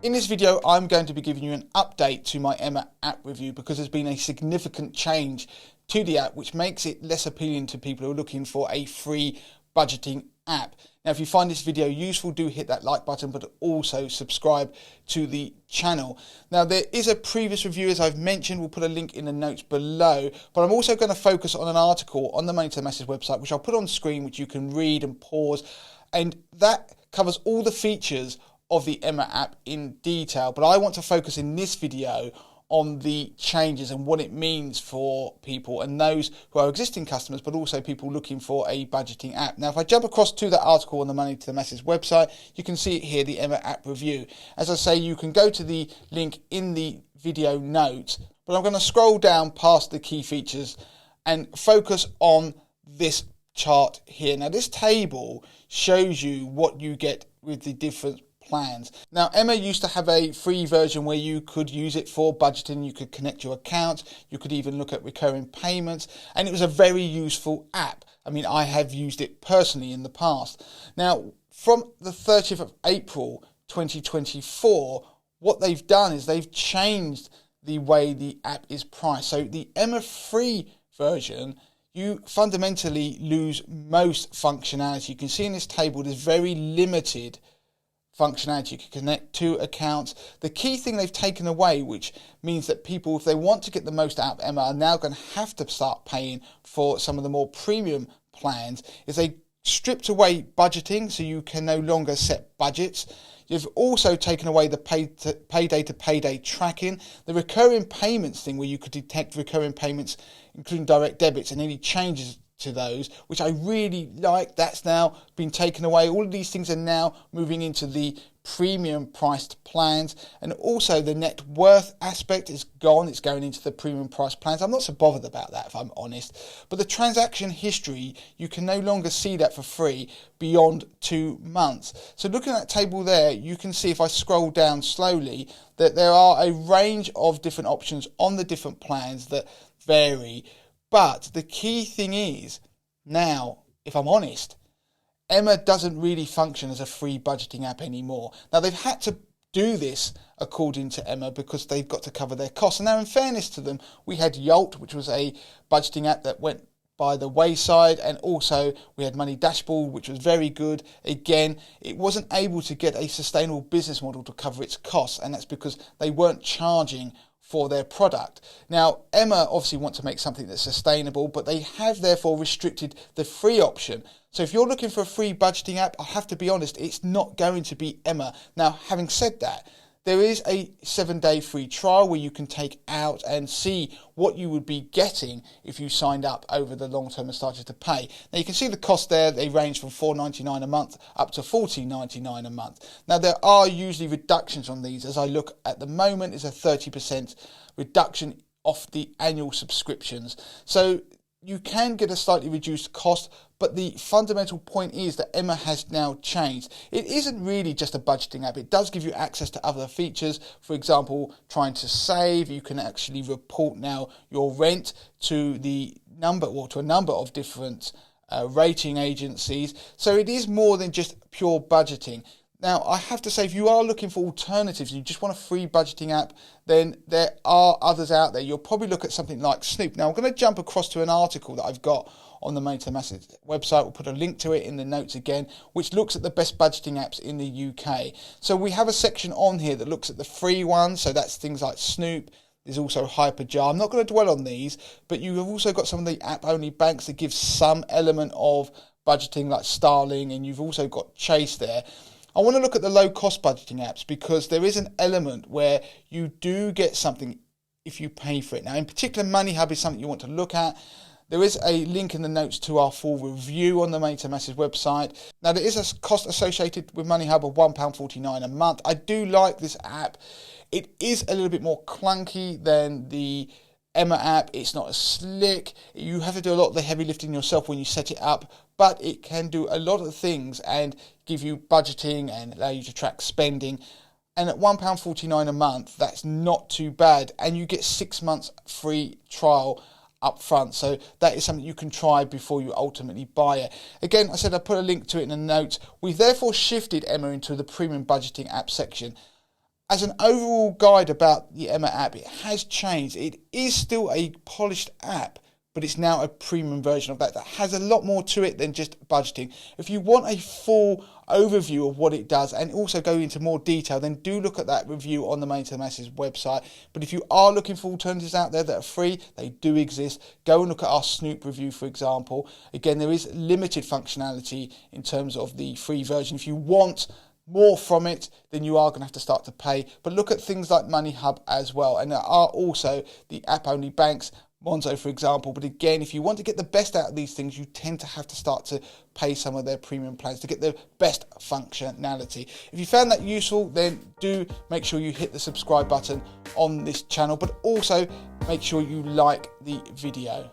In this video, I'm going to be giving you an update to my Emma app review because there's been a significant change to the app which makes it less appealing to people who are looking for a free budgeting app. Now, if you find this video useful, do hit that like button, but also subscribe to the channel. Now, there is a previous review, as I've mentioned. We'll put a link in the notes below, but I'm also going to focus on an article on the Money to the Masses website, which I'll put on screen, which you can read and pause, and that covers all the features of the Emma app in detail. But I want to focus in this video on the changes and what it means for people and those who are existing customers, but also people looking for a budgeting app. Now, if I jump across to that article on the Money to the Masses website, you can see it here, the Emma app review. As I say, you can go to the link in the video notes, but I'm going to scroll down past the key features and focus on this chart here. Now, this table shows you what you get with the different plans. Now, Emma used to have a free version where you could use it for budgeting, you could connect your accounts, you could even look at recurring payments, and it was a very useful app. I mean, I have used it personally in the past. Now, from the 30th of April 2024, what they've done is they've changed the way the app is priced. So the Emma free version, you fundamentally lose most functionality. You can see in this table there's very limited functionality. You can connect two accounts. The key thing they've taken away, which means that people, if they want to get the most out of Emma, are now going to have to start paying for some of the more premium plans, is they stripped away budgeting, so you can no longer set budgets. You've also taken away the payday to payday tracking, the recurring payments thing where you could detect recurring payments, including direct debits, and any changes to those, which I really like. That's now been taken away. All of these things are now moving into the premium priced plans, and also the net worth aspect is gone. It's going into the premium price plans. I'm not so bothered about that, if I'm honest, but the transaction history, you can no longer see that for free beyond 2 months. So looking at that table there, you can see, if I scroll down slowly, that there are a range of different options on the different plans that vary. But the key thing is, now, if I'm honest, Emma doesn't really function as a free budgeting app anymore. Now, they've had to do this according to Emma because they've got to cover their costs. And now, in fairness to them, we had Yolt, which was a budgeting app that went by the wayside, and also we had Money Dashboard, which was very good. Again, it wasn't able to get a sustainable business model to cover its costs, and that's because they weren't charging for their product. Now, Emma obviously want to make something that's sustainable, but they have therefore restricted the free option. So if you're looking for a free budgeting app, I have to be honest, it's not going to be Emma. Now, having said that, there is a 7-day free trial where you can take out and see what you would be getting if you signed up over the long term and started to pay. Now, you can see the cost there. They range from $4.99 a month up to $14.99 a month. Now, there are usually reductions on these. As I look at the moment, is a 30% reduction off the annual subscriptions. So you can get a slightly reduced cost, but the fundamental point is that Emma has now changed. It isn't really just a budgeting app. It does give you access to other features. For example, trying to save, you can actually report now your rent to the number, or to a number of different rating agencies. So it is more than just pure budgeting. Now, I have to say, if you are looking for alternatives, you just want a free budgeting app, then there are others out there. You'll probably look at something like Snoop. Now, I'm going to jump across to an article that I've got on the Money to the Masses website. We'll put a link to it in the notes again, which looks at the best budgeting apps in the UK. So we have a section on here that looks at the free ones. So that's things like Snoop. There's also Hyperjar. I'm not going to dwell on these, but you have also got some of the app-only banks that give some element of budgeting, like Starling, and you've also got Chase there. I want to look at the low-cost budgeting apps because there is an element where you do get something if you pay for it. Now, in particular, Moneyhub is something you want to look at. There is a link in the notes to our full review on the Money to Masses website. Now, there is a cost associated with Moneyhub of £1.49 a month. I do like this app. It is a little bit more clunky than the Emma app. It's not as slick. You have to do a lot of the heavy lifting yourself when you set it up, but it can do a lot of things and give you budgeting and allow you to track spending. And at £1.49 a month, that's not too bad. And you get 6 months free trial up front. So that is something you can try before you ultimately buy it. Again, I said I put a link to it in the notes. We've therefore shifted Emma into the premium budgeting app section. As an overall guide about the Emma app, it has changed. It is still a polished app, but it's now a premium version of that has a lot more to it than just budgeting. If you want a full overview of what it does and also go into more detail, then do look at that review on the Money to the Masses website. But if you are looking for alternatives out there that are free, they do exist. Go and look at our Snoop review, for example. Again, there is limited functionality in terms of the free version. If you want more from it, then you are going to have to start to pay. But look at things like MoneyHub as well. And there are also the app-only banks, Monzo, for example. But again, if you want to get the best out of these things, you tend to have to start to pay some of their premium plans to get the best functionality. If you found that useful, then do make sure you hit the subscribe button on this channel, but also make sure you like the video.